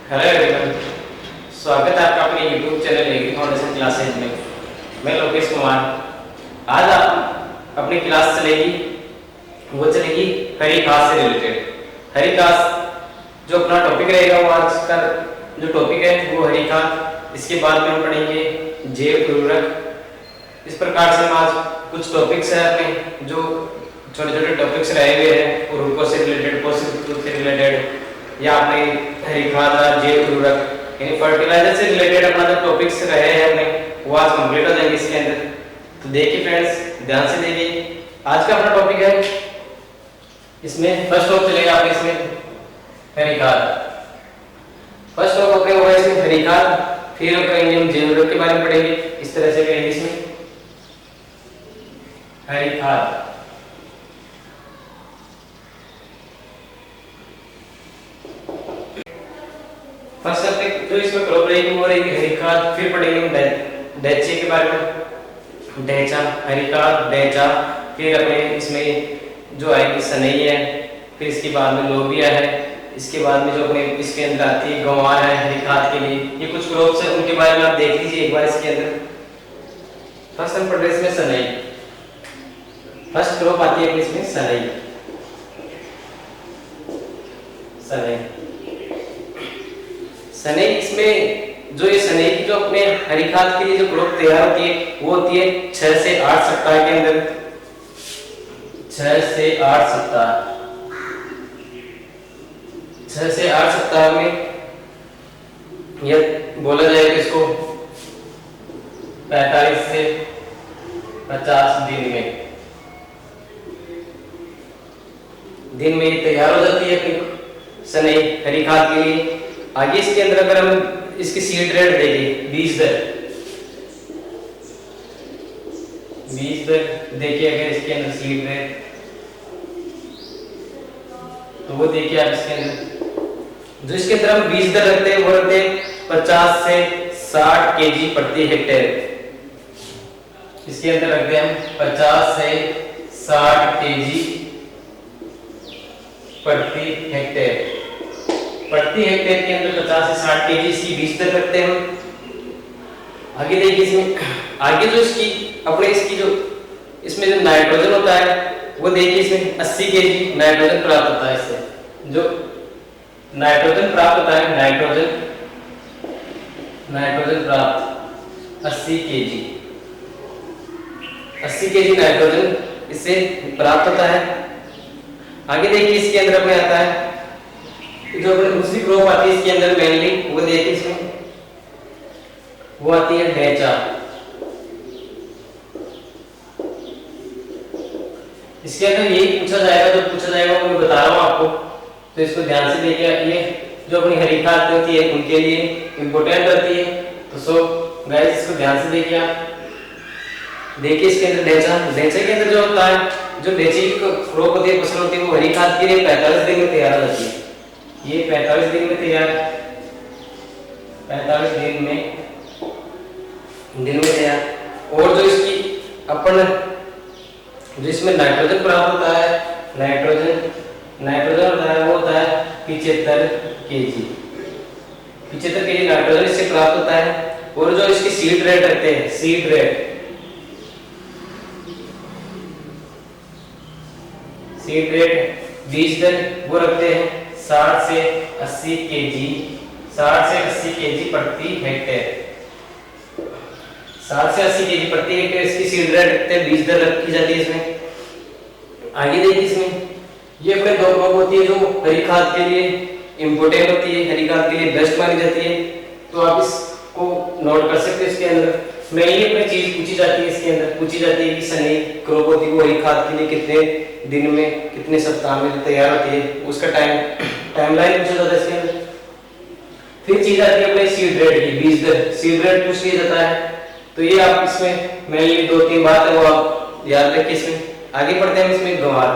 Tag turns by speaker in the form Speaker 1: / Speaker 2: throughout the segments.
Speaker 1: Hello everyone, स्वागत है आपका अपने YouTube channel agri foundation classes में। मैं लोकेश कुमार। आज आप अपनी क्लास चलेगी, वो चलेगी हरी घास से रिलेटेड। हरी घास जो अपना टॉपिक रहेगा, वो आज का जो टॉपिक है वो हरी खाद। इसके बाद में हम पढ़ेंगे जैव उर्वरक। इस प्रकार से हम आज कुछ टॉपिक्स हैं अपने, जो छोटे छोटे टॉपिक्स रहे हुए हैं उर्वरकों से रिलेटेड, पोषक तत्वों से रिलेटेड, या अपने हरी खाद और जैव उर्वरक यानी फर्टिलाइजर से रिलेटेड अपना जो टॉपिक्स रहे हैं अपने, वो आज कंप्लीट हो जाएंगे इसके अंदर। तो देखिए फ्रेंड्स, ध्यान से देखिए। आज का अपना टॉपिक है, इसमें फर्स्ट टॉप चलेगा आपके इसमें हरी खाद। फर्स्ट टॉप अपने होगा इसमें हरी खाद, फिर करेंगे हम जैव उर्वरक के बारे में पढ़ेंगे। इस तरह से करेंगे इसमें हरी खाद। फर्स्ट सब्जेक्ट जो इसमें क्रॉप रहेगी वो रहेगी हरी खाद। फिर पढ़ेंगे हम डैचे के बारे में, डैचा, हरी खाद, डैचा। फिर अपने इसमें जो आएगी सनई है, फिर इसके बाद में लोबिया है, इसके बाद में जो अपने इसके अंदर आती है गंवार है हरी खाद के लिए। ये कुछ क्रॉप्स है, उनके बारे में आप देख लीजिए एक बार इसके अंदर। फर्स्ट हम पढ़ रहे हैं इसमें सनई। फर्स्ट क्रॉप आती है इसमें सनई। सनई सनई इसमें जो ये सनई की जो अपने हरी खाद के लिए जो क्रॉप तैयार होती है, वो होती है 6 से 8 सप्ताह के अंदर। 6 से 8 सप्ताह 6 से 8 सप्ताह में यह बोला जाएगा इसको 45 से 50 दिन में तैयार हो जाती है अपनी सनई हरी खाद के लिए। आगे इसके अंदर अगर हम इसकी सीड रेट देखें, बीज दर देखिए, अगर इसके अंदर सीड रेट तो वो देखिए आप इसके अंदर जो इसके अंदर हम बीज दर रखते हैं, वो रखते हैं 50 से 60 केजी प्रति हेक्टेयर। इसके अंदर रखते हैं हम 50 से 60 केजी प्रति हेक्टेयर। प्रति हेक्टेयर के अंदर 50 से 60 केजी इसकी बीज दर रखते हैं हम। आगे देखिए इसमें, आगे जो इसकी अपने इसकी जो इसमें जो नाइट्रोजन होता है, वो देखिए इसमें 80 केजी नाइट्रोजन प्राप्त होता है। इससे जो नाइट्रोजन प्राप्त होता है, नाइट्रोजन प्राप्त 80 केजी नाइट्रोजन इससे प्राप्त होता है। आगे देखिए इसके अंदर अपने आता है जो अपने दूसरी क्रॉप आती है इसके अंदर मेनली, वो देखिए इसमें वो आती है डैचा। इसके अंदर यही पूछा जाएगा, जो पूछा जाएगा वो मैं बता रहा हूं आपको, तो इसको ध्यान से देखिए। ये जो अपनी हरी खाद होती है उनके लिए इंपॉर्टेंट रहती है, तो सो गाइस इसको ध्यान से देखिए आप। देखिए इसके अंदर डैचा के अंदर जो होता है, जो डैचे की क्रॉप होती है, फसल होती है, वो हरी खाद के लिए 45 दिन में तैयार हो जाती है। ये 45 दिन में तैयार, 45 दिन में तैयार। और जो इसकी अपन जो इसमें नाइट्रोजन प्राप्त होता है, नाइट्रोजन होता है, वो होता है 75 केजी। 75 केजी नाइट्रोजन इससे प्राप्त होता है। और जो इसकी सीड रेट रखते हैं, सीड रेट बीज दर वो रखते हैं 60 से 80 केजी प्रति हेक्टेयर। 60 से 80 केजी प्रति हेक्टेयर इसकी सीड रेट रखते हैं, बीज दर रखी जाती है इसमें। आगे देखिए इसमें ये अपने दो क्रॉप होती है जो हरी खाद के लिए इंपोर्टेंट होती है, हरी खाद के लिए बेस्ट मानी जाती है। तो आप इसको नोट कर सकते हैं। इसके अंदर मेनली अपनी चीज पूछी जाती है, इसके अंदर पूछी जाती है कि सनई क्रॉप होती है वो हरी खाद के लिए कितने दिन में, कितने सप्ताह में तैयार होती है, उसका टाइमलाइन पूछा जाता है इसके अंदर। फिर चीज आती है अपने सीड रेट की, बीज दर, सीड रेट पूछ लिया जाता है। तो ये आप इसमें मेनली 2-3 बात है वो आप याद रखिए। इसमें आगे पढ़ते हैं इसमें गंवार।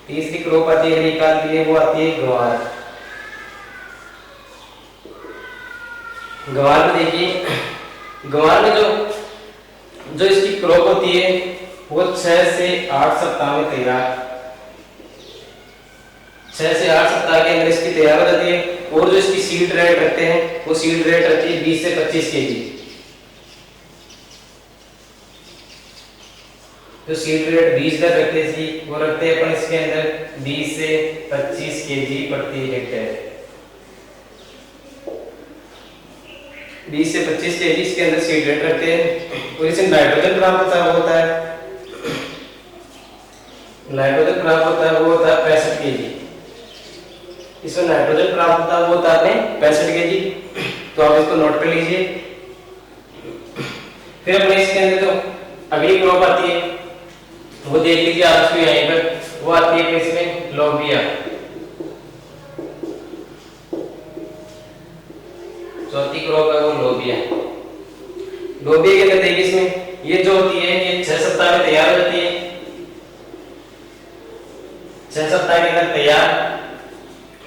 Speaker 1: तीसरी क्रॉप आती है हरी खाद के लिए, वो आती है गंवार। गंवार में देखिए, गंवार में जो इसकी क्रॉप होती है वो 6 से 8 सप्ताह में तैयार 6 से 8 सप्ताह के अंदर इसकी तैयार हो जाती है। और जो इसकी सीड रेट रखते हैं वो सीड रेट रहती है 20 से 25 केजी। जो सीड रेट बीज दर रखते हैं वो रखते हैं अपन इसके अंदर 20 से 25 केजी प्रति हेक्टेयर। 20 से 25 केजी इसके अंदर सीड रेट रखते हैं। और इसमें नाइट्रोजन प्राप्त होता है नाइट्रोजन प्राप्त होता है वो होता है 65 केजी। इसमें नाइट्रोजन प्राप्त होता है वो होता है 65 केजी। तो आप इसको नोट कर लीजिए। फिर अपने इसके अंदर जो अगली क्रॉप आती है वो देख लीजिए आप इसको यहीं पर, वो आती है इसमें लोबिया। चौथी क्रॉप है वो लोबिया। लोबिया के अंदर देखिए इसमें ये जो होती है ये 6 सप्ताह में तैयार हो जाती है। 6 सप्ताह के अंदर तैयार।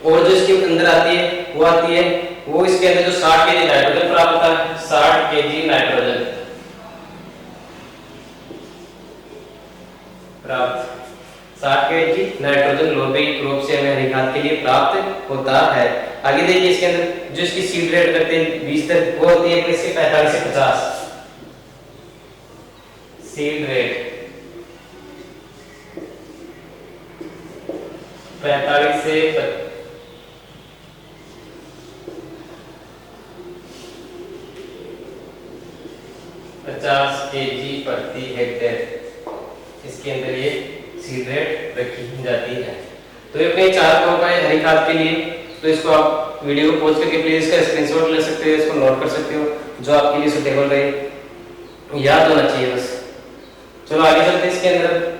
Speaker 1: और जो इसके अंदर आती है वो इसके अंदर जो 60 केजी नाइट्रोजन प्राप्त होता है, 60 केजी नाइट्रोजन प्राप्त, 60 केजी नाइट्रोजन लोबिया की क्रॉप से हमें हरी खाद के लिए प्राप्त होता है। आगे देखिए इसके अंदर जो इसकी सीड रेट करते हैं 20 तक वो होती है इसके 45 से 50 सीड रेट 45 से 50 केजी प्रति हेक्टेयर इसके अंदर ये सीड रेट रखी जाती है। तो ये अपने 4 क्रॉप है हरी खाद के लिए। तो इसको आप वीडियो को पॉज करके प्लीज इसका स्क्रीनशॉट ले सकते हो, इसको नोट कर सकते हो जो आपके लिए सुटेबल रहे, याद होना चाहिए बस। चलो आगे चलते हैं। इसके अंदर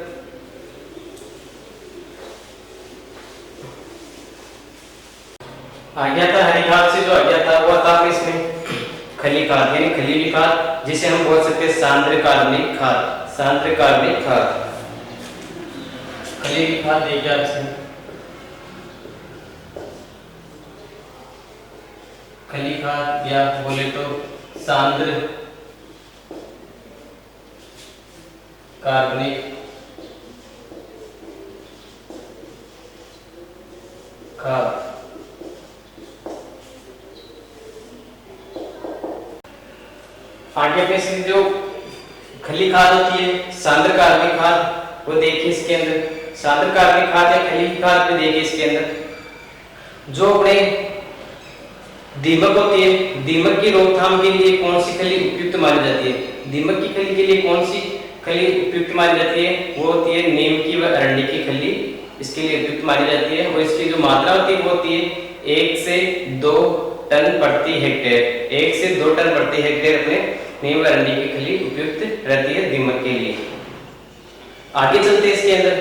Speaker 1: आगे आता हरी खाद से जो आगे आता वो आता है इसमें खली खाद यानी खलीली खाद, जिसे हम बोल सकते हैं सांद्र कार्बनिक खाद। सांद्र कार्बनिक खाद खलीली खाद देखिए आप इसमें खली खाद या बोले तो सांद्र कार्बनिक खाद। आगे पे इसकी जो खली खाद होती है सांद्र कार्बनिक खाद वो देखिए इसके अंदर सांद्र कार्बनिक खाद या खली खाद में देखिए इसके अंदर जो अपने दीमक होती है, दीमक की रोकथाम के लिए कौन सी खली उपयुक्त मानी जाती है? दीमक की खली के लिए कौन सी खली उपयुक्त मानी जाती है? वो होती है नीम की व अरंडी की खली इसके लिए उपयुक्त मानी जाती है। और इसकी जो मात्रा होती है वो होती है 1 से 2 टन प्रति हेक्टेयर। 1 से 2 टन प्रति हेक्टेयर अपने नीम व अरंडी की खली उपयुक्त रहती है दीमक के लिए। आगे चलते हैं इसके अंदर।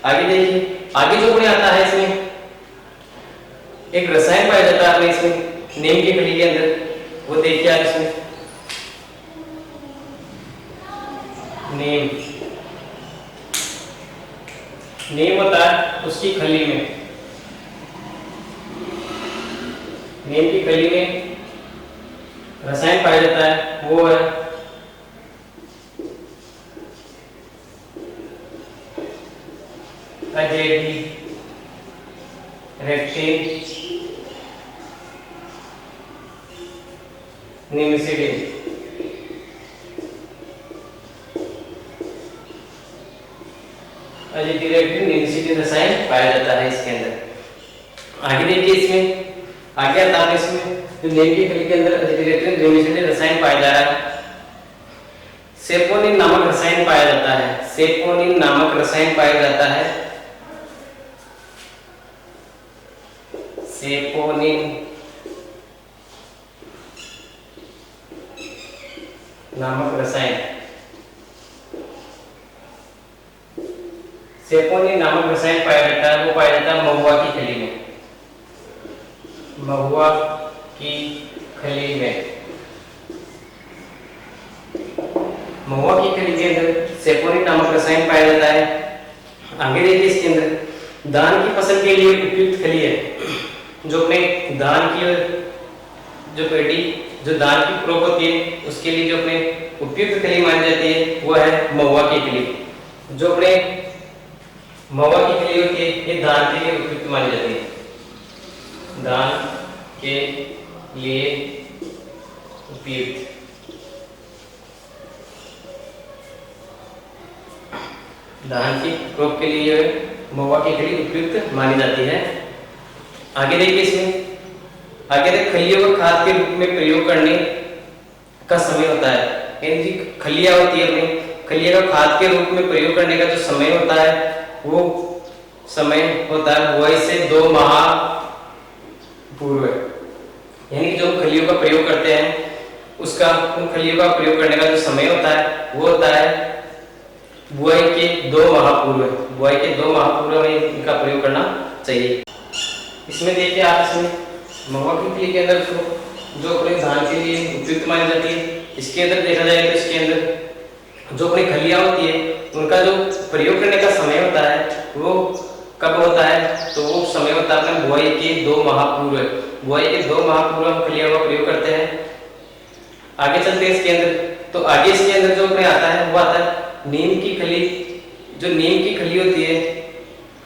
Speaker 1: आगे देखिए आगे जो अपने आता है इसमें एक रसायन पाया जाता है इसमें नीम की खली के अंदर, वो देखिए आप इसमें नीम होता है उसकी खली में, नीम की खली में रसायन पाया जाता है वो है अजेडी रेक्टिन निमिसिडिन। अजेटिरेक्टिन निमिसिडिन रसायन पाया जाता है इसके अंदर। आगे देखिए इसमें आगे आता है इसमें जो नीम की खली के अंदर अजेटिरेक्टिन निमिसिडिन रसायन पाया जा रहा है, सेपोनिन नामक रसायन पाया जाता है। सेपोनिन नामक रसायन पाया जाता है। सेपोनिन नामक रसायन, सेपोनिन नामक रसायन पाया जाता है, वो पाया जाता है महुआ की खली में, महुआ की खली में। महुआ की खली के अंदर सेपोनिन नामक रसायन पाया जाता है। आगे देखिए इसके अंदर धान की फसल के लिए उपयुक्त खली है, जो अपने धान की जो पेटी जो धान की क्रॉप होती है उसके लिए जो अपने उपयुक्त खली मानी जाती है वो है महुआ की खली। जो अपने महुआ की खली होती है, ये धान के लिए उपयुक्त मानी जाती है, धान के लिए उपयुक्त। धान की क्रॉप के लिए महुआ की खली उपयुक्त मानी जाती है। आगे देखिए इसमें, आगे देख खलियों को खाद के रूप में प्रयोग करने का समय होता है, यानी खलियां होती है अपनी, खलियों का खाद के रूप में प्रयोग करने का जो समय होता है वो समय होता है बुआई से 2 माह पूर्व। यानी कि जो खलियों का प्रयोग करते हैं उसका, उन खलियों का प्रयोग करने का जो समय होता है वो होता है बुआई के 2 माह पूर्व। बुआई के 2 माह पूर्व में इनका प्रयोग करना चाहिए। इसमें देखिए आप, इसमें महुआ की खली के अंदर जो अपने धान के लिए उपयुक्त मानी जाती है, इसके अंदर देखा जाए तो इसके अंदर जो अपनी खलियां होती है उनका जो प्रयोग करने का समय होता है वो कब होता है, तो वो समय होता है अपने बुआई के 2 माह पूर्व। बुआई के 2 माह पूर्व हम खलियों का प्रयोग करते हैं। आगे चलते हैं इसके अंदर, तो आगे इसके अंदर जो अपने आता है वो आता है नीम की खली। जो नीम की खली होती है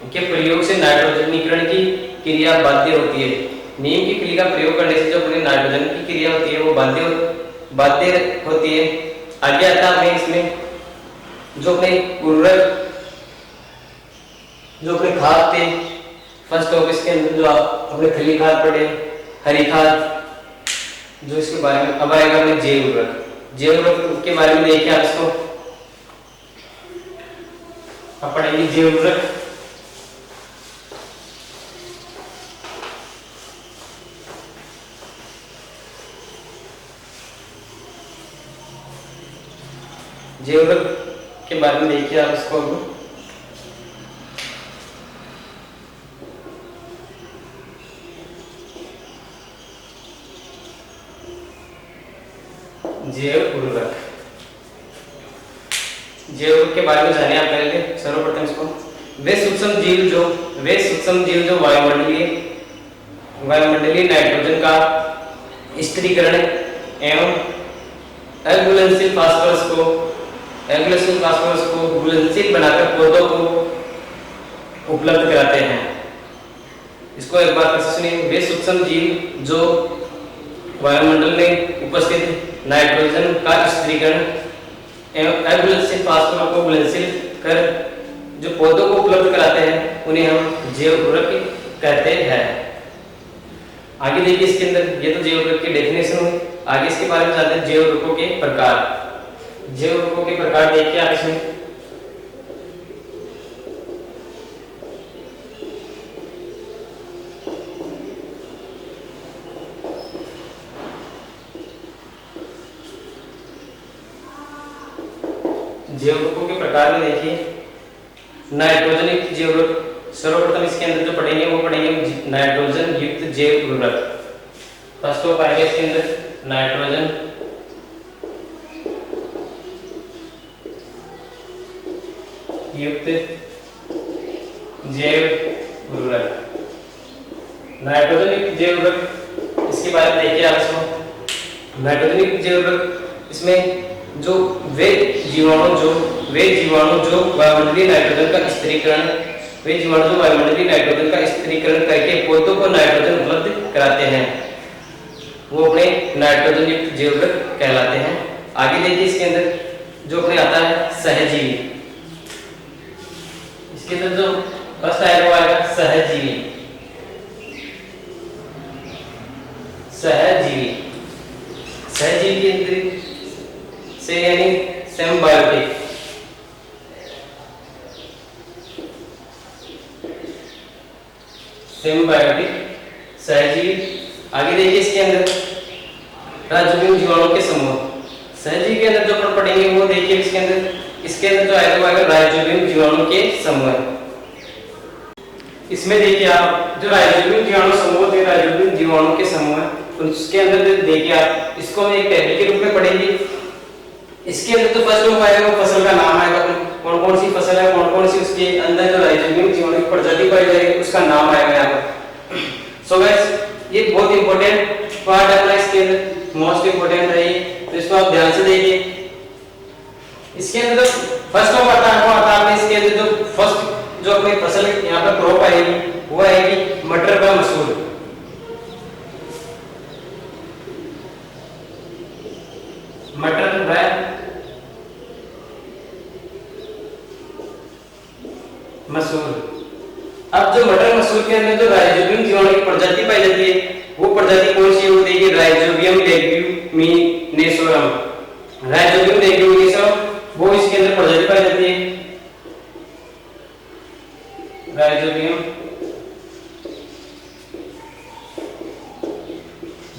Speaker 1: के प्रयोग से नाइट्रोजनीकरण की क्रिया बाध्य होती है। नीम की खली का प्रयोग करने से जो अपनी नाइट्रोजन की क्रिया होती है वो बाध्य होती है। आगे आता है इसमें जो अपने उर्वरक, जो अपने खाद थे, फर्स्ट ऑफ इसके अंदर जो अपने खली खाद पड़े, हरी खाद, जो इसके बारे में अब आएगा अपने जैव उर्वरक। जैव उर्वरक के बारे में देखिए आप, इसको अब पढ़ेंगे जैव उर्वरक। जैव उर्वरक के बारे में देखिए आप, इसको जैव उर्वरक, जैव उर्वरक के बारे में जानिए आप पहले सर्वप्रथम इसको। वे सूक्ष्म जीव जो वायुमंडलीय नाइट्रोजन का स्थिरीकरण एवं अघुलनशील फास्फोरस को घुलनशील बनाकर पौधों को उपलब्ध कराते हैं। इसको एक बार फिर से सुनिए। वे सूक्ष्म जीव जो वायुमंडल में उपस्थित नाइट्रोजन का स्थिरीकरण एवं अघुलनशील फास्फोरस को घुलनशील कर जो पौधों को उपलब्ध कराते हैं उन्हें हम जैव उर्वरक कहते हैं। आगे देखिए इसके अंदर, ये तो जैव उर्वरक की डेफिनेशन हुई। आगे इसके बारे में जानते हैं जैव उर्वरकों के प्रकार। जैव उर्वरकों के प्रकार देखिए आप इसमें। जैव उर्वरकों के प्रकार में देखिए नाइट्रोजन युक्त जैव उर्वरक, सर्वप्रथम इसके अंदर जो पढ़ेंगे वो पढ़ेंगे नाइट्रोजन युक्त जैव उर्वरक। फर्स्ट ऑफ आएगा इसके अंदर नाइट्रोजन युक्त जैव उर्वरक। नाइट्रोजन युक्त जैव उर्वरक, इसके बारे में देखिए आप इसको। नाइट्रोजन युक्त जैव उर्वरक, इसमें जो वे जीवाणु जो वायुमंडलीय नाइट्रोजन का स्थिरीकरण करके पौधों को नाइट्रोजन उपलब्ध कराते हैं, वो अपने नाइट्रोजन युक्त जैव उर्वरक कहलाते हैं। आगे देखिए इसके अंदर जो अपने आता है सहजीवी। इसके अंदर जो फर्स्ट आएगा वो आएगा सहजीवी। सहजीवी के अंदर से यानी सिम्बायोटिक। सहजीवी। आगे देखिए इसके अंदर राइजोबियम जीवाणु के समूह। सहजीवी के अंदर जो अपन पढ़ेंगे वो देखिए इसके अंदर जो आएगा वो आएगा राइजोबियम जीवाणु के समूह। इसमें देखिए आप जो राइजोबियम जीवाणु के समूह है, उसके अंदर देखिए आप, इसको हम एक टेबल के रूप में पढ़ेंगे। इसके अंदर तो फर्स्ट में आएगा वो फसल का नाम आएगा, कौन कौन सी फसल है, कौन कौन सी उसके अंदर जो राइजोबियम जीवाणु की प्रजाति पाई जाएगी उसका नाम आएगा यहाँ पर। सो गाइस, ये बहुत इंपॉर्टेंट पार्ट है अपना, इसके अंदर मोस्ट इंपॉर्टेंट है ये, तो इसको आप ध्यान से देखिए। इसके अंदर फर्स्ट में आता है इसके अंदर जो फर्स्ट जो अपनी फसल यहाँ पर क्रॉप आएगी वो आएगी मटर व मसूर। मटर व मसूर। अब जो मटर मसूर के अंदर जो राइजोबियम जीवाणु की प्रजाति पाई जाती है वो प्रजाति कौन सी होती है? राइजोबियम लेग्यूमिनेसोरम। राइजोबियम लेग्यूमिनेसोरम वो इसके अंदर प्रजाति पाई जाती है। राइजोबियम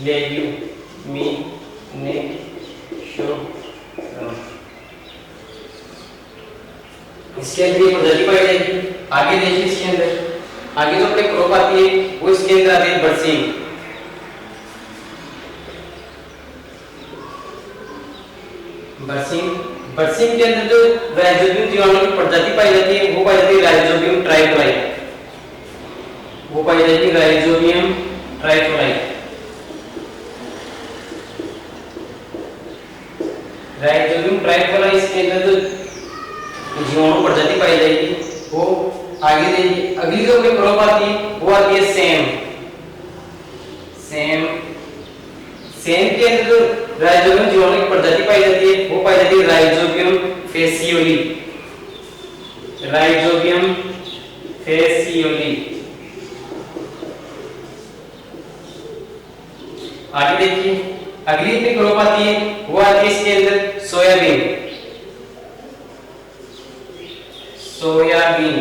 Speaker 1: लेग्यूमिनेसोरम इसके अंदर ये प्रजाति पाई जाएगी। आगे देखिए इसके अंदर आगे जो अपने क्रॉप आती है वो इसके अंदर आती है बरसीम। बरसीम बरसीम के अंदर जो राइजोबियम जीवाणु की प्रजाति पाई जाती है वो पाई जाती है राइजोबियम ट्राइफोलाई। वो पाई जाती है राइजोबियम ट्राइफोलाई। राइजोबियम ट्राइफोलाई इसके अंदर जो जीवाणु प्रजाति पाई जाएगी वो आगे देखिए। अगली जो अपनी क्रॉप आती है वो आती है सेम। सेम सेम के अंदर जो राइजोबियम जीवाणु की प्रजाति पाई जाती है वो पाई जाती है राइजोबियम फेसियोली। राइजोबियम फेसियोली। आगे देखिए अगली अपनी क्रॉप आती है वो आती है इसके अंदर सोयाबीन। सोयाबीन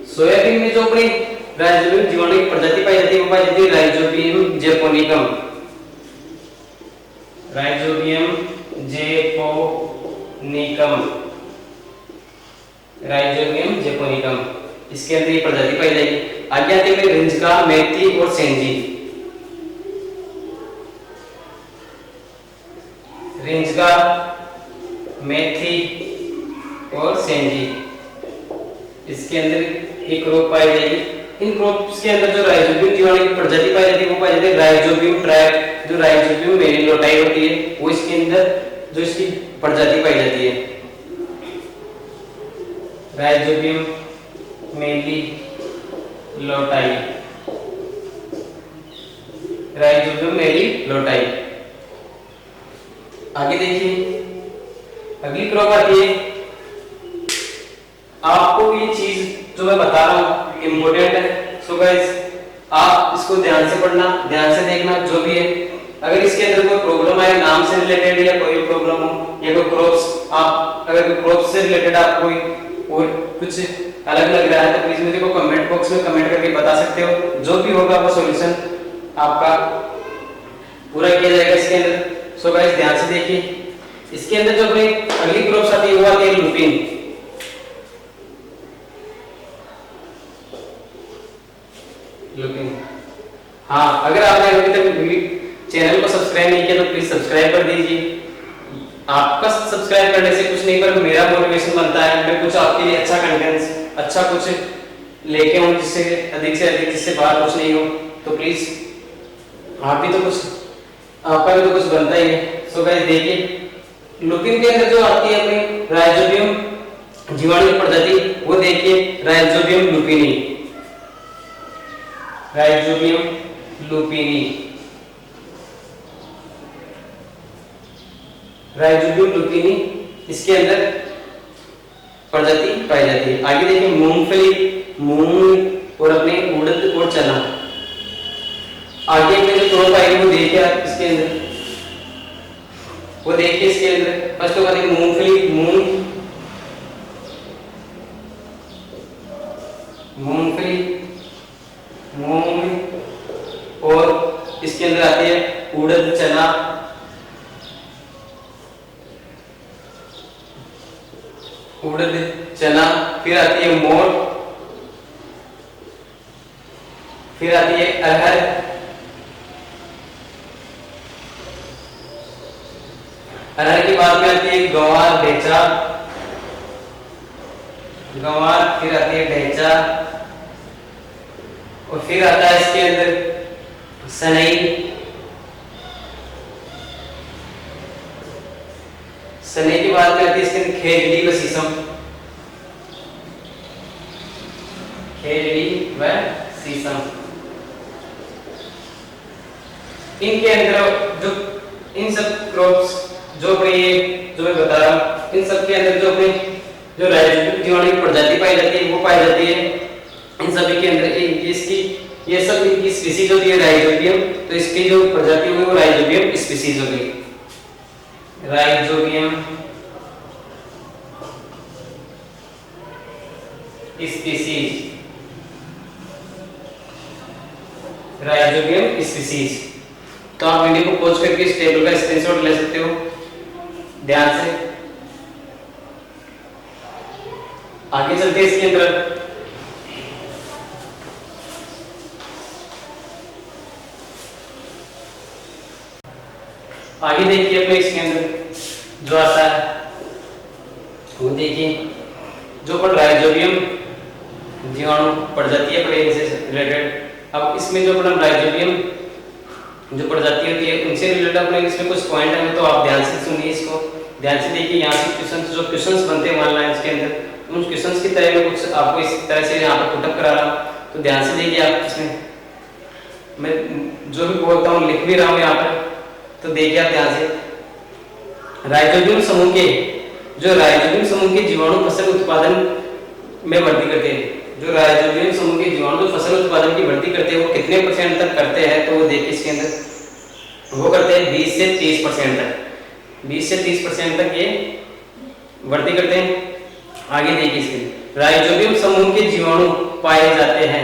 Speaker 1: सोयाबीन में जो अपनी राइजोबियम जीवाणु की प्रजाति पाई जाती है वो पाई जाती है rhizobium japonicum. Rhizobium japonicum. Rhizobium japonicum इसके अंदर ये प्रजाति पाई जाएगी। आगे आती है रिंजका, मेथी और सेंजी। रिंजका, मेथी और सेंजी इसके अंदर एक क्रॉप पाई जाएगी। इन क्रॉप्स के अंदर जो राइजोबियम जीवाणु की प्रजाति पाई जाती है वो पाई जाती है राइजोबियम ट्राइब। जो राइजोबियम मेलिलोटाई होती है वो इसके अंदर जो इसकी प्रजाति पाई जाती है राइजोबियम मेलिलोटाई। राइजोबियम मेलिलोटाई। आगे देखिए अगली क्रॉप आती है। आपको ये चीज जो मैं बता रहा हूँ इम्पोर्टेंट है। सो गाइस आप इसको ध्यान से पढ़ना, ध्यान से देखना जो भी है। अगर इसके अंदर कोई प्रॉब्लम आए नाम से रिलेटेड या कोई प्रॉब्लम हो या कोई क्रॉप्स आप अगर कोई क्रॉप्स से रिलेटेड आप कोई और कुछ अलग लग रहा है तो प्लीज मुझे को कमेंट बॉक्स में कमेंट करके बता सकते हो। जो भी होगा वो सॉल्यूशन आपका पूरा किया जाएगा इसके अंदर। सो गाइस ध्यान से देखिए इसके अंदर जो अपनी अगली क्रॉप्स आती है वो आती है लुपिन। लुपिन हाँ, अगर आपने अभी तक चैनल को सब्सक्राइब नहीं किया तो प्लीज सब्सक्राइब कर दीजिए। आपका सब्सक्राइब करने से कुछ नहीं पर मेरा मोटिवेशन बनता है। मैं कुछ आपके लिए अच्छा कंटेंट अच्छा कुछ लेके आऊं जिससे अधिक से अधिक जिससे बाहर कुछ नहीं हो। तो प्लीज आप भी तो कुछ आपका भी तो कुछ बनता ही है। सो गाइस देखिए लुपिन के अंदर जो आती है अपनी राइजोबियम जीवाणु की प्रजाति वो देखिए राइजोबियम लुपिनी। राइजोबियम लुपिनी। राइजोबियम लुपिनी इसके अंदर प्रजाति पाई जाती है। आगे देखिए मूंगफली, मूंग और अपने उड़द और चना। आगे में जो क्रॉप आएगी वो देखिए आप इसके अंदर वो देखिए इसके अंदर फर्स्ट तो आती है मूंगफली। मूंगफली मूंग और इसके अंदर आती है उड़द चना। उड़द चना फिर आती है मोठ, फिर आती है अरहर, अरहर के बाद में आती है गंवार ढेंचा, गंवार फिर आती है ढेंचा और फिर आता है इसके अंदर सनई। सने की बात करती है इसके अंदर खेजड़ी व शीशम, खेजड़ी व शीशम। इनके अंदर जो इन सब क्रॉप्स जो अपने ये जो मैं बता रहा हूँ, इन सब के अंदर जो अपने जो राइजोबियम जीवाणु की प्रजाति पाई जाती है वो पाई जाती है इन सभी के अंदर। इसकी ये सब इनकी स्पीसीज होती है राइजोबियम, तो इसकी जो प्रजाति होगी वो राइजोबियम स्पीसीज होगी, राइजोबियम स्पीसीज, राइजोबियम स्पीसीज। तो आप वीडियो को पॉज करके इस टेबल का स्क्रीनशॉट ले सकते हो ध्यान से। आगे चलते हैं इसके अंदर। आगे देखिए अपने इसके अंदर जो आता है वो देखिए जो पर राइजोबियम जीवाणु प्रजाति है पड़े इनसे रिलेटेड। अब इसमें जो अपना राइजोबियम जो प्रजाति होती है उनसे रिलेटेड अपने इसमें कुछ पॉइंट है, तो आप ध्यान से सुनिए, इसको ध्यान से देखिए। यहाँ से क्वेश्चंस जो क्वेश्चंस बनते हैं वन लाइन्स के अंदर, उन क्वेश्चंस की तरह में कुछ आपको इस तरह से यहाँ पर पुटअप करा रहा हूँ, तो ध्यान से देखिए। आप इसमें मैं जो भी बोलता हूँ लिख भी रहा हूँ यहाँ पर, तो देखिए आप ध्यान से। राइजोबियम समूह के जो राइजोबियम समूह के जीवाणु फसल उत्पादन में वृद्धि करते हैं, जो राइजोबियम समूह के जीवाणु जो फसल उत्पादन की वृद्धि करते हैं वो कितने % तक करते हैं, तो वो देखिए इसके अंदर वो करते हैं 20 से 30% तक, 20 से 30% तक ये वृद्धि करते हैं। आगे देखिए इसके राइजोबियम समूह के जीवाणु पाए जाते हैं,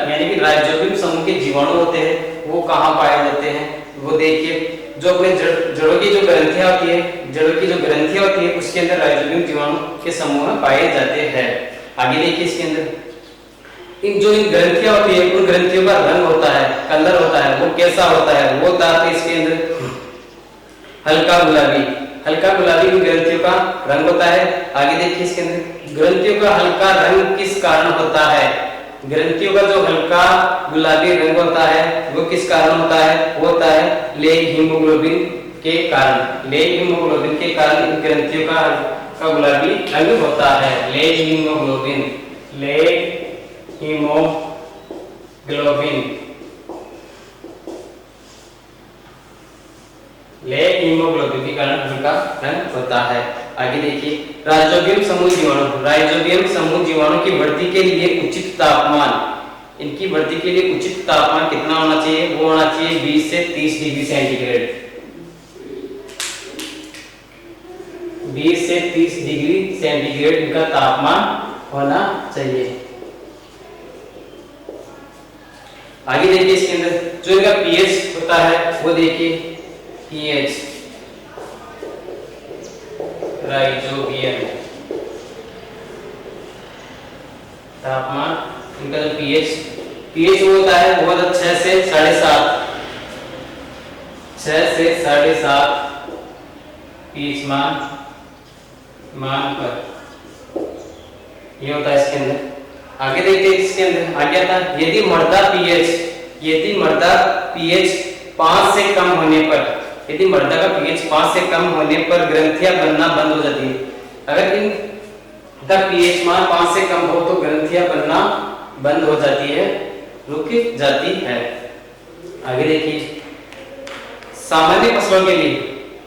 Speaker 1: यानी कि राइजोबियम समूह के जीवाणु होते हैं वो कहाँ पाए जाते हैं, वो देखिए। जो अपने जड़ों की जो ग्रंथियां होती है, जड़ों की जो ग्रंथियां होती है उसके अंदर राइजोबियम जीवाणु के समूह पाए जाते हैं। आगे देखिए इसके अंदर इन जो इन ग्रंथियां होती है उन ग्रंथियों का रंग होता है, कलर होता है, वो कैसा होता है, वो होता है इसके अंदर हल्का गुलाबी, हल्का गुलाबी की ग्रंथियों का रंग होता है। आगे देखिए इसके अंदर ग्रंथियों का हल्का रंग किस कारण होता है, ग्रंथियों का जो हल्का गुलाबी रंग होता है वो किस कारण होता है, वो होता है लेग हीमोग्लोबिन के कारण, लेग हीमोग्लोबिन के कारण इन ग्रंथियों का गुलाबी रंग होता है। Leg haemoglobin, leg haemoglobin, leg haemoglobin के कारण हल्का रंग होता है। आगे देखिए राइजोबियम समूह जीवाणु, राइजोबियम समूह जीवाणु की वृद्धि के लिए उचित तापमान, इनकी वृद्धि के लिए उचित तापमान कितना होना चाहिए, वो होना चाहिए 20 से 30 डिग्री सेंटीग्रेड, 20 से 30 डिग्री सेंटीग्रेड इनका तापमान होना चाहिए। आगे देखिए इसके अंदर जो इनका पीएच होता है वो देखिए, पीएच राइजोबियम तापमान इनका जो पीएच वो होता है वो 6 से 7.5, 6 से 7.5 पीएच मान पर ये होता है इसके अंदर। आगे देखते हैं इसके अंदर आगे आता है यदि मृदा पीएच 5 से कम होने पर, यदि मृदा का पीएच 5 से कम होने पर ग्रंथियां बनना बंद हो जाती है। अगर इन का पीएच मान 5 से कम हो तो ग्रंथियां बनना बंद हो जाती है, रुक जाती है। आगे देखिए सामान्य फसलों के लिए,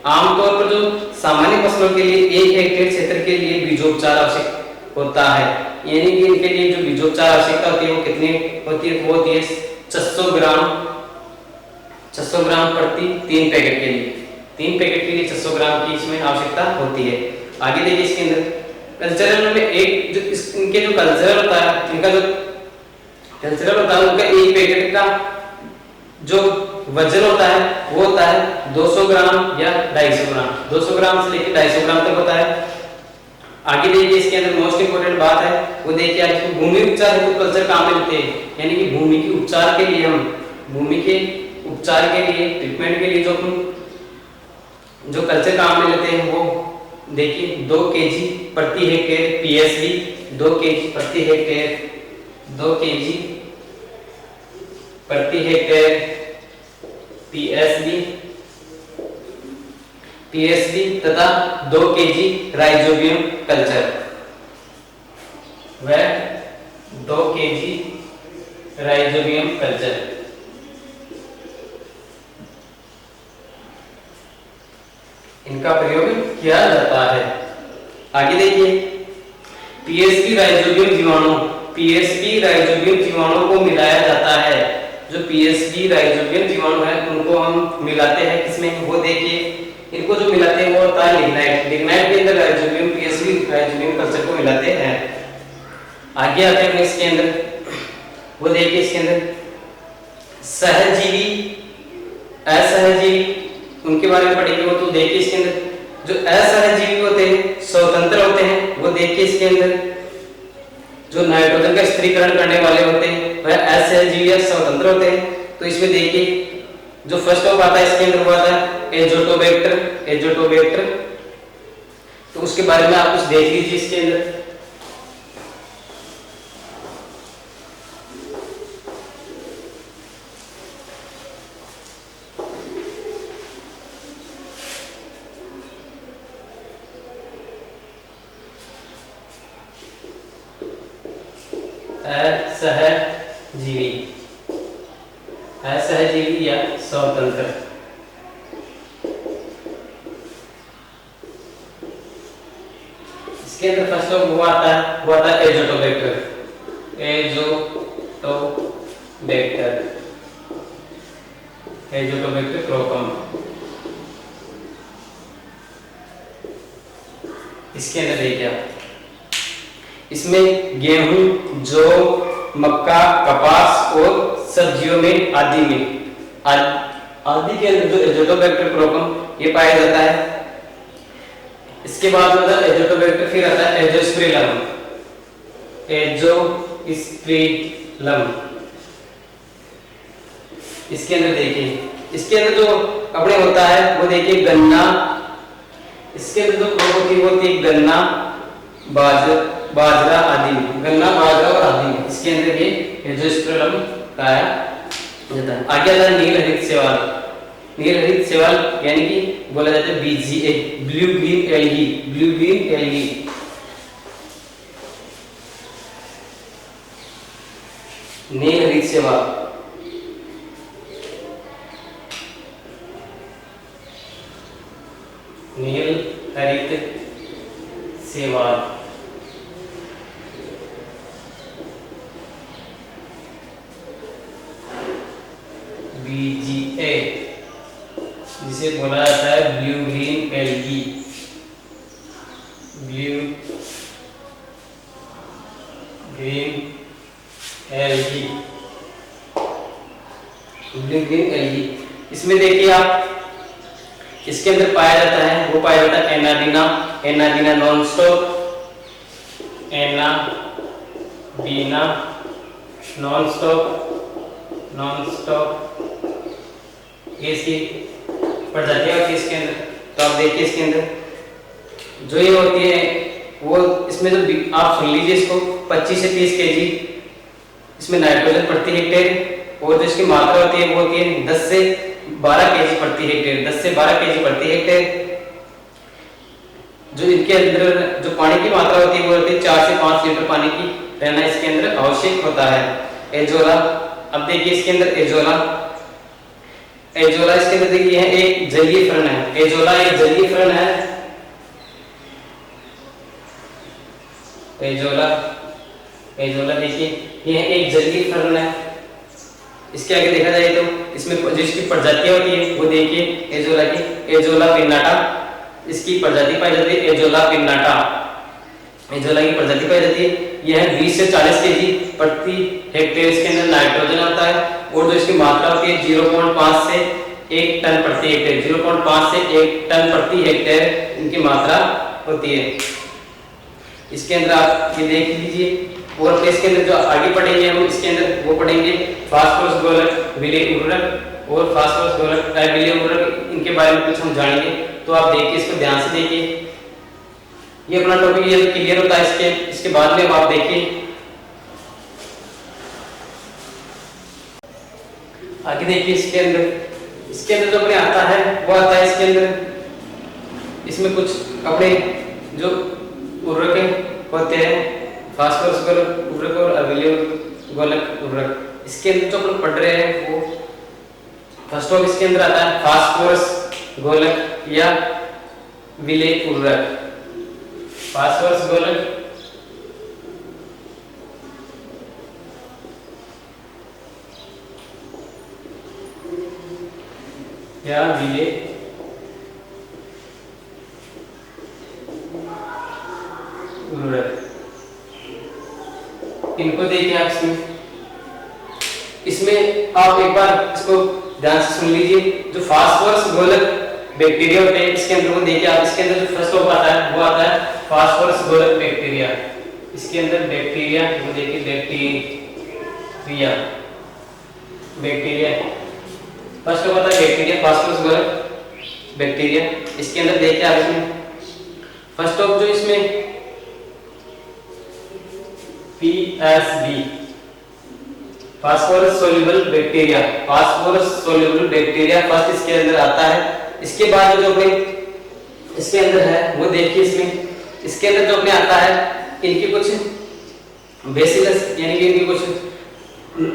Speaker 1: आमतौर पर जो सामान्य फसलों के लिए 1 हेक्टेयर क्षेत्र के लिए बीजोपचार आवश्यक होता है, यानी कि इनके लिए जो बीजोपचार आवश्यकता होती है वो कितनी होती है, वो होती है 600 ग्राम प्रति 3 पैकेट के लिए, 3 पैकेट के लिए 600 ग्राम की इसमें आवश्यकता होती है। आगे देखिए इसके अंदर कल्चरल में एक जो इनके जो कल्चरल होता है, इनका जो कल्चरल होता है उनका 1 पैकेट का जो वजन होता है वो होता है 200 ग्राम या 250 ग्राम, 200 ग्राम से लेकर 250 ग्राम तक होता है। आगे देखिए इसके अंदर मोस्ट इंपोर्टेंट बात है वो देखिए आप भूमि उपचार हेतु कल्चर काम में लेते हैं, यानी कि भूमि के उपचार के लिए हम भूमि के उपचार के लिए ट्रीटमेंट के लिए जो कल्चर काम में लेते हैं वो देखिए 2 केजी प्रति हेक्टेयर पीएसबी, 2 केजी प्रति हेक्टेयर, 2 केजी प्रति हेक्टेयर पीएसबी, पीएसबी तथा 2 केजी राइजोबियम कल्चर। वह 2 केजी राइजोबियम कल्चर। इनका प्रयोग किया जाता है। आगे देखिए, पीएसबी राइजोबियम जीवाणु, पीएसबी राइजोबियम जीवाणु को मिलाया जाता है। जो पीएसबी राइजोबियम जीवाणु है उनको हम मिलाते हैं किसमें, वो देखिए, इनको जो मिलाते हैं वो होता है लिग्नाइट। लिग्नाइट के अंदर राइजोबियम, पीएसबी राइजोबियम कल्चर को मिलाते हैं। आगे आते हैं इसके अंदर, वो देखिए इसके अंदर सहजीवी, असहजीवी, उनके बारे में पढ़ेंगे। वो तो देखिए इसके अंदर जो असहजीवी होते हैं, स्वतंत्र होते हैं, वो देखिए इसके अंदर जो नाइट्रोजन का स्थिरीकरण करने वाले होते हैं वह असहजीवी या स्वतंत्र होते हैं। तो इसमें देखिए जो फर्स्ट ऑफ आता है इसके अंदर वो आता है एजोटोबैक्टर, एजोटोबैक्टर। तो उसके बारे में आप कुछ देख लीजिए इसके अंदर। असहजीवी, असहजीवी या स्वतंत्र। इसके अंदर फर्स्ट ऑफ वो आता है एजोटोबैक्टर, एजोटोबैक्टर, एजोटोबैक्टर प्रोकम। इसके अंदर देखिए आप, इसमें गेहूं, जौ, मक्का, कपास और सब्जियों में आदि के अंदर जो एजोटोबैक्टर प्रोकम ये पाया जाता है। इसके बाद मतलब एजोटोबैक्टर फिर आता है एजोस्पिरिलम, एजोस्पिरिलम। इसके अंदर देखिए, इसके अंदर जो अपने होता है वो देखिए गन्ना, इसके अंदर जो होती है गन्ना, बाजरा आदि, गन्ना, बाजरा और आदि। इसके अंदर ये एजोस्पिरिलम पाया जाता है। आगे आता है नीलहरित शैवाल, नीलहरित शैवाल यानी कि बोला जाता है BGA, blue green algae, blue green algae. नीलहरित शैवाल, नीलहरित शैवाल, BGA, जिसे बोला जाता है blue green algae, blue green algae, blue green algae. इसमें देखिए आप, इसके अंदर पाया जाता है वो पाया जाता है anabaena, anabaena non stop, anabaena non stop, non stop. ये इसकी प्रजातियां होती है इसके अंदर। तो आप देखिए इसके अंदर जो ये होती है वो, इसमें जो आप सुन लीजिए इसको, 25 से 30 केजी इसमें नाइट्रोजन प्रति हेक्टेयर, और जो इसकी मात्रा होती है वो होती है 10 से 12 केजी प्रति हेक्टेयर, 10 से 12 केजी प्रति हेक्टेयर। जो इनके अंदर जो पानी की मात्रा होती है वो होती है 4 से 5 लीटर पानी की रहना इसके अंदर आवश्यक होता है। एजोला, अब देखिए इसके अंदर एजोला, एजोला इसके अंदर देखिए एक जलीय फर्ण है, एजोला एक जलीय फर्ण है, एजोला, एजोला देखिए यह एक जलीय फर्ण है। इसके आगे देखा जाए तो इसमें जिसकी प्रजातियां होती है वो देखिए एजोला की, एजोला पिन्नाटा, इसकी प्रजाति पाई जाती है एजोला पिन्नाटा, एजोला की प्रजाति पाई जाती है। यह 20 से 40 केजी प्रति हेक्टेयर इसके अंदर नाइट्रोजन आता है, और जो इसकी मात्रा होती है 0.5 से 1 टन प्रति हेक्टेयर, 0.5 से 1 टन प्रति हेक्टेयर इनकी मात्रा होती है। इसके अंदर आप ये देख लीजिए। और इसके अंदर जो आगे पढ़ेंगे हम, इसके अंदर वो पढ़ेंगे फास्फोरस गोलक, विलेय उर्वरक और फास्फोरस गोलक, विलेय उर्वरक, इनके बारे में कुछ हम जानेंगे। तो आप देखिए, इसको ध्यान से देखिए, ये अपना टॉपिक ये क्लियर होता है। इसके बाद में आप देखिए आगे देखिए इसके अंदर जो अपने आता है वो आता है इसके अंदर इसमें कुछ अपने जो उर्वरक होते हैं, फास्फोरस गोलक उर्वरक और अविलेय गोलक उर्वरक, इसके अंदर जो अपन पढ़ रहे हैं वो फर्स्ट ऑफ इसके अंदर आता है फास्फोरस गोलक या विलेय उर्वरक। फास्फोरस गोलक या विलेय उर्वरक, इनको देखिए आप इसमें आप एक बार इसको ध्यान से सुन लीजिए। जो फास्फोरस गोलक बैक्टीरिया होते हैं इसके अंदर वो देखिए आप, इसके अंदर जो फर्स्ट ऑफ आता है वो आता है फास्फोरस गोलक बैक्टीरिया। इसके अंदर बैक्टीरिया वो देखिए बैक्टीरिया बैक्टीरिया फर्स्ट ऑफ आता है बैक्टीरिया, फास्फोरस गोलक बैक्टीरिया। इसके अंदर देखिए आप इसमें फर्स्ट ऑफ जो इसमें PSB phosphorus soluble bacteria, phosphorus soluble bacteria first इसके अंदर आता है। इसके बाद जो अपने इसके अंदर है वो देखिए इसके अंदर जो अपने आता है इनके कुछ बेसिलस यानी कि इनके कुछ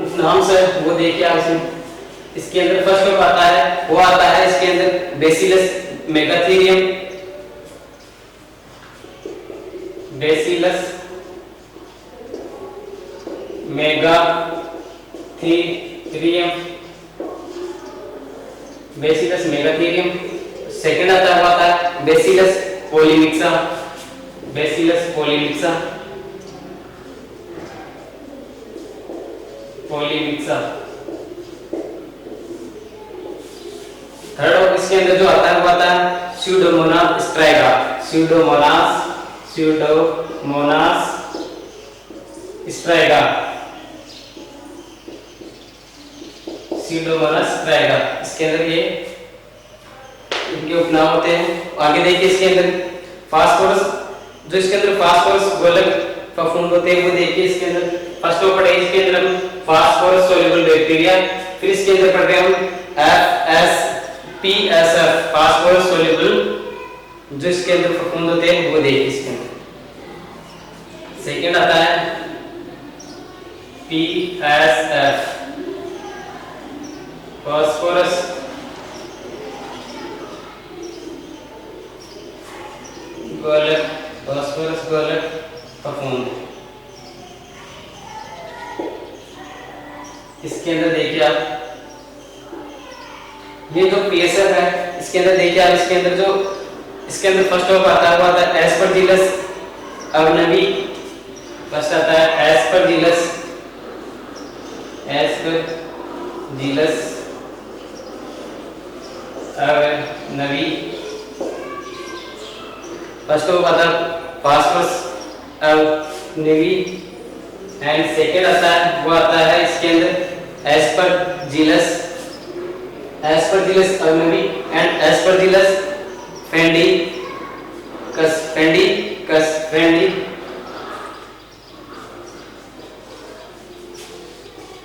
Speaker 1: उपनाम से वो देखिए आप इसके अंदर फर्स्ट ऑफ आता है वो आता है इसके अंदर bacillus megaterium, bacillus megaterium. Second आता है bacillus polymyxa, bacillus polymyxa polymyxa. Third और इसके अंदर जो आता है वो आता है Pseudomonas Striga, Pseudomonas Striga, Pseudomonas Striga. इसके अंदर ये इनके उपनाम होते हैं। आगे देखिए इसके अंदर फास्फोरस जो इसके अंदर फास्फोरस गोलक फफूंद होते हैं वो देखिए इसके अंदर फर्स्ट ऑफ पढ़े इसके अंदर हम फास्फोरस सोल्यूबल बैक्टीरिया, फिर इसके अंदर पढ़ रहे हम FSPSF फास्फोरस सोल्यूबल जो इसके अंदर फफूंद होते हैं वो देखिए इसके अंदर। सेकंड आता है PSF फास्फोरस गोलक, फास्फोरस गोलक फफूंद। इसके अंदर देखिए आप ये जो PSF है इसके अंदर देखिए आप इसके अंदर जो इसके अंदर फर्स्ट ऑफ आता है वो आता है एस्परजिलस अवनवी, फर्स्ट आता है एस्परजिलस अवनवी, फर्स्ट ऑफ आता है फास्फोरस अवनवी एंड सेकेंड आता है वो आता है इसके अंदर एस्परजिलस अवनवी एंड एस्परजिलस फेंडिकस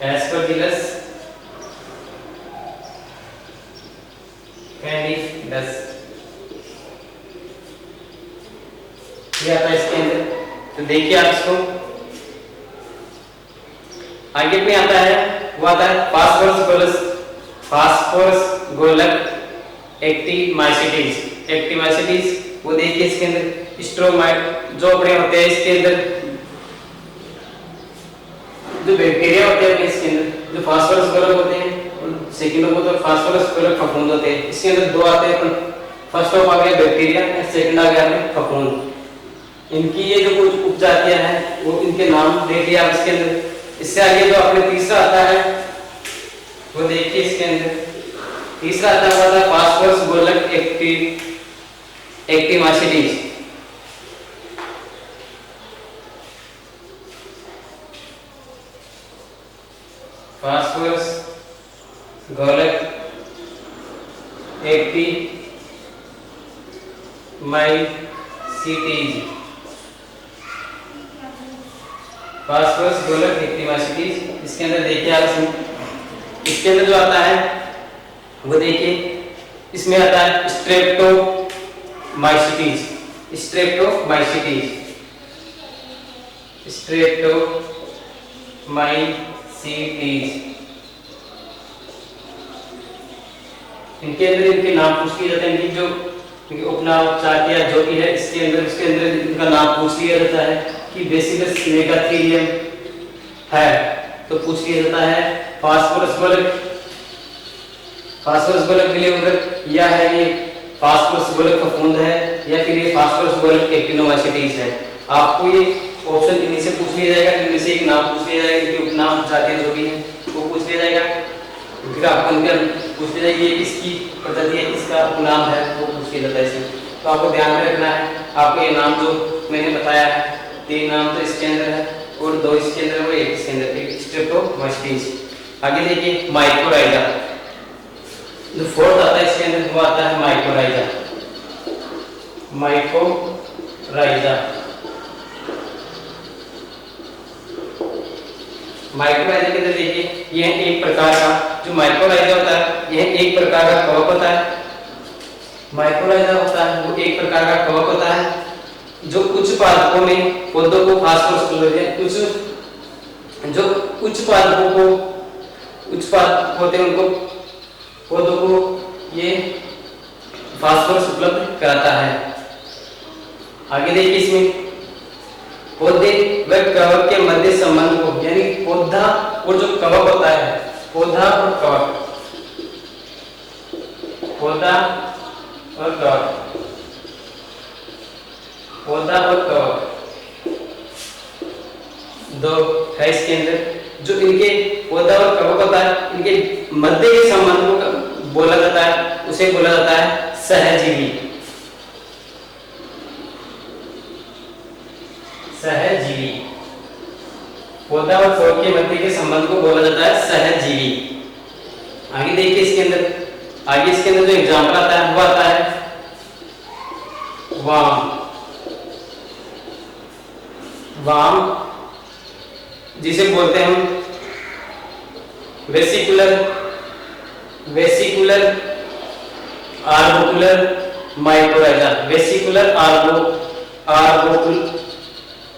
Speaker 1: एस्परजिलस फेंडिकस ये आता है इसके अंदर। तो देखिए आप इसको आगे में आता है वो आता है फास्फोरस गोलक एक्टिमाइसिटीज वो देखिए इसके अंदर स्ट्रोमाइड जो अपने होते हैं इसके अंदर जो बैक्टीरिया होते हैं इसके अंदर जो फास्फोरस गोलक होते हैं, सेकंड को तो फास्फोरस गोलक फफूंद होते हैं। इसके अंदर दो आते हैं, फर्स्ट ऑफ आ गया बैक्टीरिया, सेकंड आ गया फफूंद। इनकी ये जो कुछ उपजातियां हैं वो इनके नाम देख लिया आप इसके अंदर। इससे आगे जो अपने तीसरा आता है वो देखिए इसके अंदर तीसरा आता है फास्फोरस गोलक एक्टिमाइसिटीज। फास्फोरस गोलक एक्टिमाइसिटीज फास्फोरस गोलक एक्टिमाइसिटीज। इसके अंदर देखिए आप इसके अंदर जो आता है वो देखिए इसमें आता है माइसिटीज, स्ट्रेप्टोमाइसिटीज, स्ट्रेप्टोमाइसिटीज। इनके अंदर इनके नाम पूछ लिए जाते हैं, इनकी जो इनके उपनाम चाटिया जो भी है इसके अंदर इनका नाम पूछ लिया जाता है कि बेसिलस मेगाथीरियम है तो पूछ लिया जाता है। फास्फोरस बल्ब बिलीवर या है ये फास्फोरस बल्ब फफूंद है या फिर ये फास्फोरस बल्ब एक्टिनोमाइसिटीज है। आपको ये ऑप्शन इन्हीं से पूछ लिया जाएगा, इनमें से एक नाम पूछ लिया जाएगा, इनके उपनाम चाटिया जो भी है वो पूछ लिया जाएगा। फिर आपको इनका पूछ लिया जाएगा ये किसकी प्रजाति है, किसका उपनाम है वो पूछ लिया जाता है इसमें। तो आपको ध्यान में रखना है, आपको ये नाम जो मैंने बताया है 3 नाम तो इसके अंदर है और 2 इसके अंदर और 1 इसके अंदर, स्ट्रेप्टोमाइसिटीज। आगे देखिए माइकोराइजा, जो 4th आता है इसके अंदर वो आता है माइकोराइजा। माइकोराइजा के अंदर देखिए यह एक प्रकार का जो माइकोराइजा होता है, यह एक प्रकार का कवक होता है। माइकोराइजा होता है वो एक प्रकार का कवक होता है जो उच्च पादपों में पौधों को फास्फोरस जो उच्च पादपों होते हैं उनको पौधों को ये फास्फोरस उपलब्ध कराता है। आगे देखिए इसमें पौधे व कवक के मध्य संबंध को, यानी पौधा और जो कवक होता है, पौधा और कवक, पौधा और कवक 2 है इसके अंदर। जो इनके पौधा और कवक होता है इनके मध्य के संबंध को बोला जाता है, उसे बोला जाता है सहजीवी। सहजीवी पौधा और कवक के मध्य के संबंध को बोला जाता है सहजीवी। आगे देखिए इसके अंदर जो एग्जाम्पल आता है वो आता है वाम, जिसे बोलते हैं हम vesicular arbuscular mycorrhiza, vesicular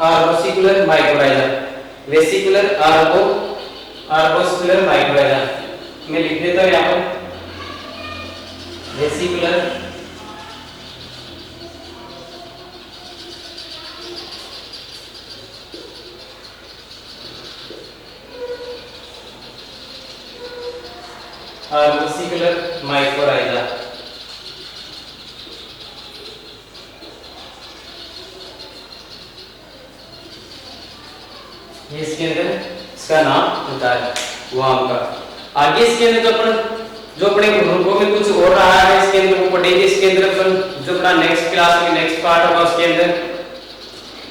Speaker 1: arbuscular mycorrhiza, vesicular arbuscular mycorrhiza. मैं लिख देता हूं यहाँ पर वेसिकुलर आर्बोसिकुलर माइकोराइजा। ये इसके अंदर इसका नाम होता है वाम का। आगे इसके अंदर जो अपने ग्रुपों में कुछ हो रहा है इसके अंदर वो पढ़ेंगे। इसके अंदर अपन जो अपना नेक्स्ट क्लास में नेक्स्ट पार्ट होगा उसके अंदर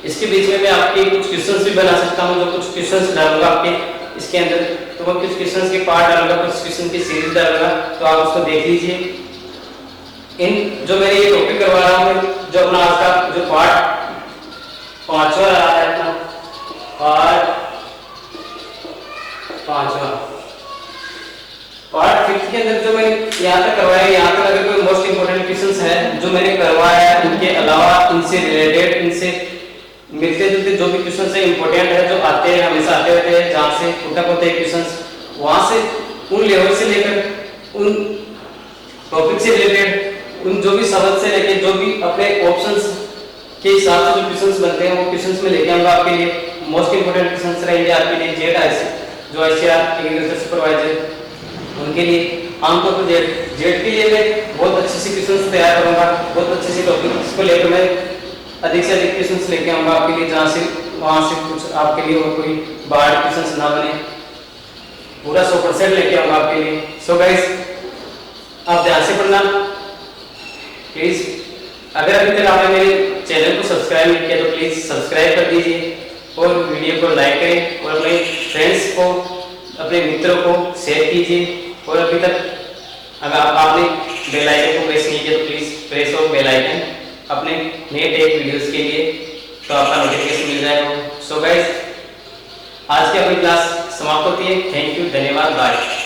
Speaker 1: इसके बीच में मैं आपके कुछ क्वेश्चंस भी बना सकता हूँ, जो कुछ क्वेश्चंस डालूंगा आपके इसके अंदर, तो मैं कुछ क्वेश्चंस के पार्ट डालूंगा, कुछ क्वेश्चन की सीरीज डालूंगा, तो आप उसको देख लीजिए। इन जो मैंने ये टॉपिक करवा रहा हूँ, जो अपना आज का जो पार्ट 5वां रहा है अपना पार्ट 5th के अंदर जो मैंने यहाँ तक करवाया, यहाँ तक अगर कोई मोस्ट इंपोर्टेंट क्वेश्चंस है जो मैंने करवाया है, इनके अलावा इनसे रिलेटेड इनसे मिलते जुलते जो भी क्वेश्चंस है इंपॉर्टेंट है, जो आते हैं हमेशा आते रहते हैं, जहाँ से उठक होते हैं क्वेश्चंस, वहां से उन लेवल से लेकर उन टॉपिक से रिलेटेड उन जो भी शब्द से लेकर जो भी अपने ऑप्शंस के हिसाब से जो क्वेश्चंस बनते हैं वो क्वेश्चंस में लेके आऊंगा आपके लिए। मोस्ट इंपोर्टेंट क्वेश्चंस रहेंगे आपके लिए जेड आईसी जो आईसीआर एग्रीकल्चर सुपरवाइजर उनके लिए। आमतौर पर जेड के लिए मैं बहुत अच्छे से क्वेश्चंस तैयार करूंगा, बहुत अच्छे से टॉपिक्स को लेकर मैं अधिक से अधिक क्वेश्चंस लेके आऊंगा आपके लिए, जहां से वहां से कुछ आपके लिए और कोई बाहर क्वेश्चंस ना बने, पूरा 100% लेके आऊंगा आपके लिए। सो गाइस आप ध्यान से पढ़ना प्लीज। अगर अभी तक आपने मेरे चैनल को सब्सक्राइब नहीं किया तो प्लीज सब्सक्राइब कर दीजिए और वीडियो को लाइक करें और अपने फ्रेंड्स को अपने मित्रों को शेयर कीजिए। और अभी तक अगर आपने बेल आइकन को प्रेस नहीं किया तो please press of bell icon अपने नए टेक वीडियोस के लिए, तो आपका नोटिफिकेशन मिल जाएगा। सो गाइस आज की अपनी क्लास समाप्त होती है। थैंक यू, धन्यवाद, बाय।